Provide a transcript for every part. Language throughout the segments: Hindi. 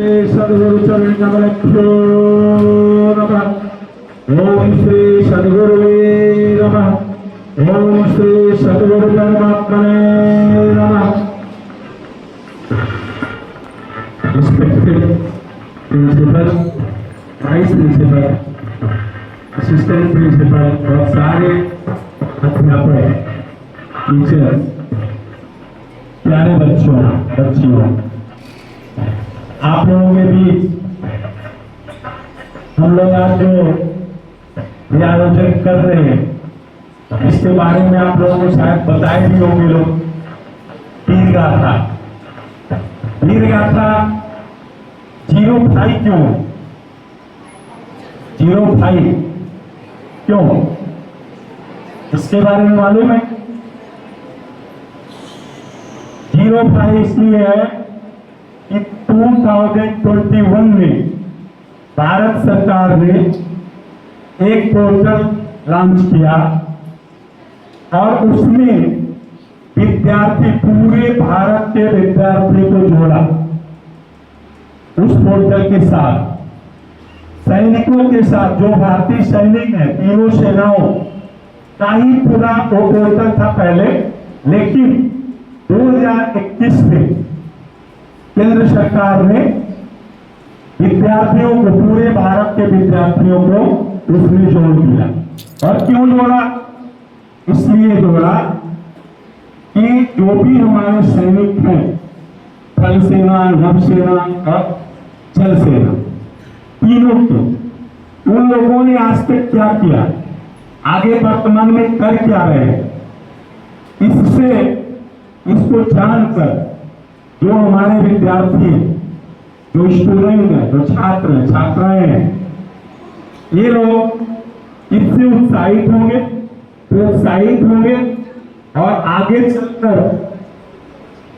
श्री सद्गुरु चरण कमलेभ्यो नमः। ओम श्री सद्गुरुवे नमः। ओम श्री सद्गुरु परमात्मने नमः। Respected principal, vice principal, assistant principal और सारे अध्यापक, टीचर, प्यारे बच्चों, बच्चियों, आप लोगों के बीच हम लोग आज जो ये आयोजन कर रहे हैं इसके बारे में आप लोगों को शायद बताए भी होंगे लोग। वीर गाथा, वीर गाथा 05 क्यों? 05 क्यों? इसके बारे में मालूम है? 05 इसलिए है कि 2021 में भारत सरकार ने एक पोर्टल लॉन्च किया और उसमें विद्यार्थी, पूरे भारत के विद्यार्थी को जोड़ा। उस पोर्टल के साथ सैनिकों के साथ, जो भारतीय सैनिक हैं तीनों सेनाओं का ही पूरा वो पोर्टल था पहले, लेकिन 2021 में केंद्र सरकार ने विद्यार्थियों को, पूरे भारत के विद्यार्थियों को उसमें जोड़ दिया। और क्यों जोड़ा? इसलिए जोड़ा कि जो भी हमारे सैनिक हैं, थल सेना, नभ सेना और जल सेना, तीनों के, उन लोगों ने आज तक क्या किया, आगे वर्तमान में कर क्या रहे हैं, इसको जानकर जो हमारे विद्यार्थी, जो स्टूडेंट हैं, जो छात्र हैं, छात्राएं हैं, ये लोग इससे उत्साहित होंगे, प्रोत्साहित होंगे और आगे चलकर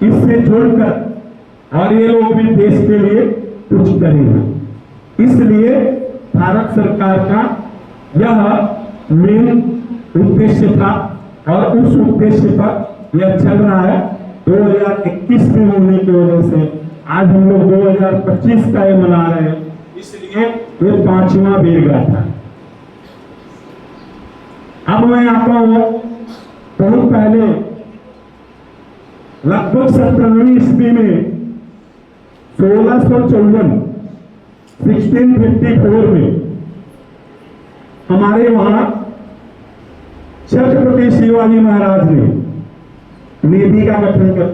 इससे जुड़कर और ये लोग भी देश के लिए कुछ करेंगे। इसलिए भारत सरकार का यह मेन उद्देश्य था और उस उद्देश्य पर यह चल रहा है। 2021 में होने की वजह से आज हम लोग 2025 का ये मना रहे हैं, इसलिए ये 5वां वीर गाथा। अब मैं आता हूं बहुत पहले, लगभग 17वीं ईस्वी में 1654 में हमारे वहां छत्रपति शिवाजी महाराज ने नेवी का गठन कर दिया।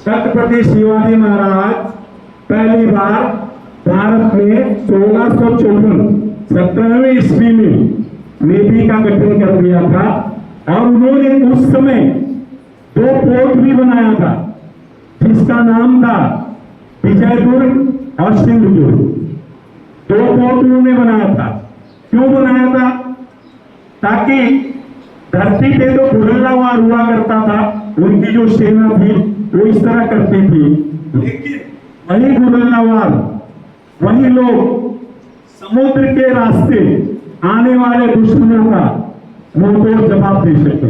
छत्रपति शिवाजी महाराज पहली बार भारत में 1654 17वीं ईस्वी में नेवी का गठन कर दिया था और उन्होंने उस समय 2 पोर्ट भी बनाया था, जिसका नाम था विजयदुर्ग और सिंधुदुर्ग। 2 पोर्ट उन्होंने बनाया था। क्यों बनाया था? ताकि धरती पे जो गुरिल्लावार हुआ करता था, उनकी जो सेना थी वो इस तरह करती थी, लेकिन वही गुरिल्लावार, वही लोग समुद्र के रास्ते आने वाले दुश्मनों का मुंहतोड़ जवाब दे सके।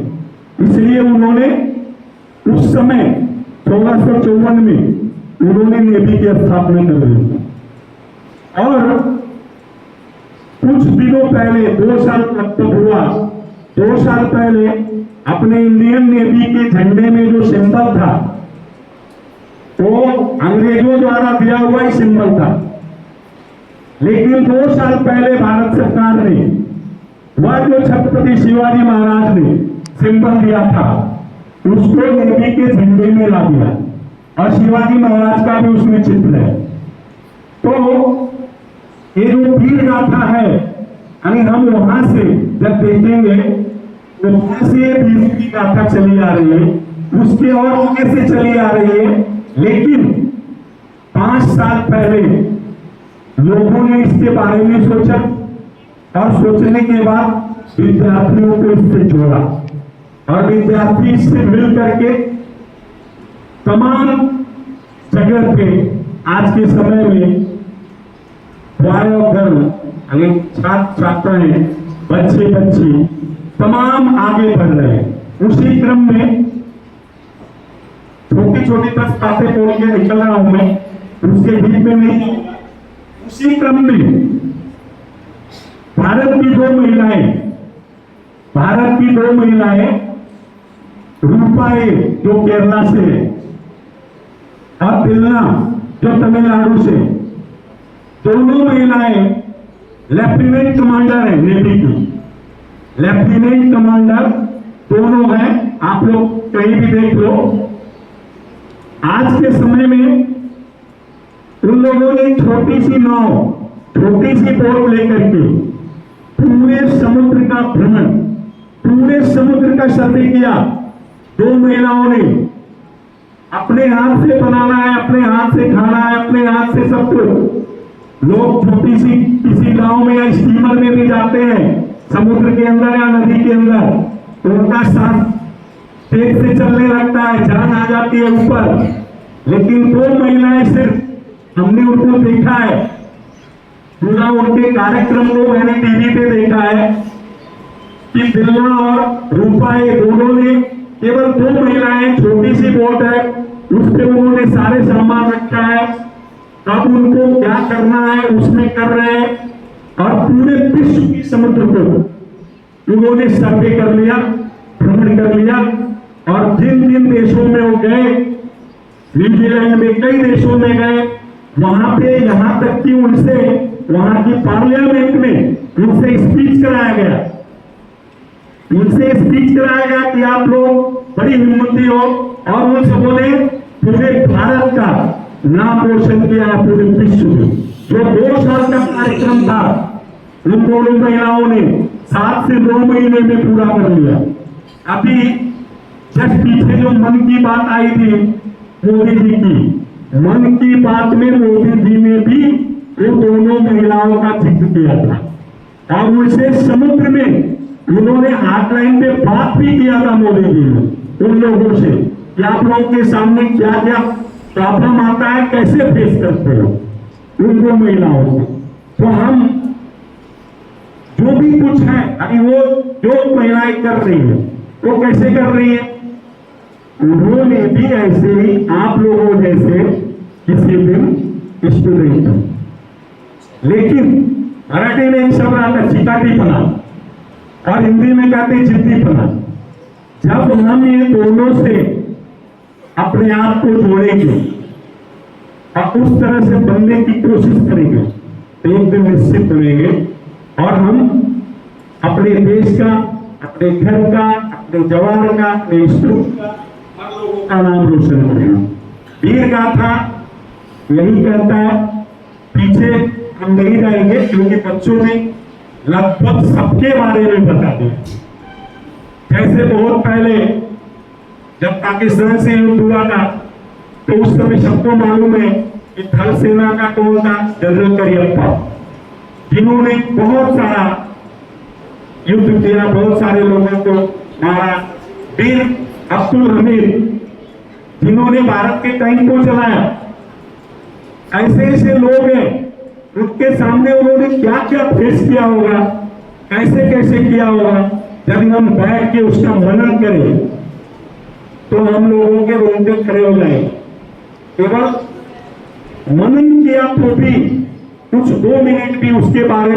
इसलिए उन्होंने उस समय 1654 में उन्होंने नेवी की स्थापना कर दी थी। और कुछ दिनों पहले, 2 साल लगभग हुआ, 2 साल पहले अपने इंडियन नेवी के झंडे में जो सिंबल था वो अंग्रेजों द्वारा दिया हुआ ही सिंबल था, लेकिन 2 साल पहले भारत सरकार ने वह जो छत्रपति शिवाजी महाराज ने सिंबल दिया था उसको नेवी के झंडे में ला दिया और शिवाजी महाराज का भी उसमें चित्र है। तो ये जो वीर गाथा है, यानी हम वहां से जब देखेंगे तो वहां से वीर की गाथा चली आ रही है, उसके और आगे से चली आ रही है, लेकिन 5 साल पहले लोगों ने इसके बारे में सोचा और सोचने के बाद विद्यार्थियों को इससे जोड़ा और विद्यार्थी इससे मिल करके तमाम जगह पे आज के समय में बॉय और गर्ल, छात्र छात्राएं, बच्चे बच्ची तमाम आगे बढ़ रहे हैं। उसी क्रम में छोटी छोटी 10 बातें बोल के निकल रहा हूं मैं उसके बीच में नहीं होगा। उसी क्रम में भारत की दो महिलाएं रूपाए जो केरला से है और दिलना जो तमिलनाडु से, दोनों महिलाएं लेफ्टिनेंट कमांडर है नेवी की। लेफ्टिनेंट कमांडर दोनों हैं, आप लोग कहीं भी देख लो। आज के समय में उन लोगों ने छोटी सी नाव, छोटी सी बोट लेकर के पूरे समुद्र का भ्रमण, पूरे समुद्र का सर्वे किया। दो महिलाओं ने अपने हाथ से बनाना है, अपने हाथ से खाना है, अपने हाथ से सब कुछ। लोग छोटी सी किसी गांव में या स्टीमर में भी जाते हैं समुद्र के अंदर या नदी के अंदर, तो उनका सांस तेज से चलने लगता है, जान आ जाती है ऊपर। लेकिन दो महिलाएं सिर्फ हमने उनको देखा है, पूरा उनके कार्यक्रम को मैंने टीवी पे देखा है कि दिलना और रूपाए दोनों ने, केवल दो महिलाएं, छोटी सी बोट है, उस पे उन्होंने सारे सामान रखा है, कब उनको क्या करना है उसमें कर रहे हैं। और पूरे विश्व की समुद्र को उन्होंने सर्वे कर लिया, भ्रमण कर लिया। और जिन जिन देशों में वो गए, न्यूजीलैंड में कई देशों में गए, वहां पे यहां तक कि उनसे वहां की पार्लियामेंट में उनसे स्पीच कराया गया, कि आप लोग बड़ी हिम्मती हो। और उन सबों ने पूरे भारत का नाम रोशन किया, पूरे विश्व में। जो 2 साल का कार्यक्रम था उन दोनों महिलाओं ने 7 से 9 महीने में पूरा कर लिया। अभी जस्ट पीछे जो मन की बात आई थी मोदी जी की, मन की बात में मोदी जी ने भी उन दोनों महिलाओं का जिक्र किया था और उनसे समुद्र में उन्होंने हॉटलाइन पे बात भी किया था मोदी जी ने उन लोगों से कि आप लोगों के सामने क्या क्या प्रॉब्लम आता है, कैसे फेस करते हो उन दो महिलाओं से। तो हम जो भी कुछ है अभी वो जो महिलाएं कर रही है वो कैसे कर रही है, उन्होंने भी ऐसे ही आप लोगों जैसे किसी दिन स्टूडेंट, लेकिन मराठी में एक शब्द आता चिकाटीपना और हिंदी में कहते जिद्दीपना। जब हम ये दोनों से अपने आप को जोड़ेंगे और उस तरह से बनने की कोशिश करेंगे तो एक दिन निश्चित बनेंगे और हम अपने देश का, अपने घर का, अपने जवान का, अपने स्टूडेंट का, हर लोगों का नाम रोशन करेंगे। वीर गाथा यही कहता है, पीछे हम नहीं जाएंगे क्योंकि बच्चों ने लगभग सबके बारे में बता दिया। जैसे बहुत पहले जब पाकिस्तान से युद्ध हुआ था तो उस समय सबको मालूम है कि थल सेना का कौन था, जनरल करियप्पा, जिन्होंने बहुत सारा युद्ध किया, बहुत सारे लोगों को मारा। वीर अब्दुल हमीद जिन्होंने भारत के टैंक को चलाया। ऐसे ऐसे लोग हैं, उनके सामने उन्होंने क्या क्या फेस किया होगा, कैसे कैसे किया होगा। जब हम बैठ के उसका मनन करें तो हम लोगों के रोंगटे खड़े हो जाएंगे। केवल मनन किया तो भी कुछ 2 मिनट भी उसके बारे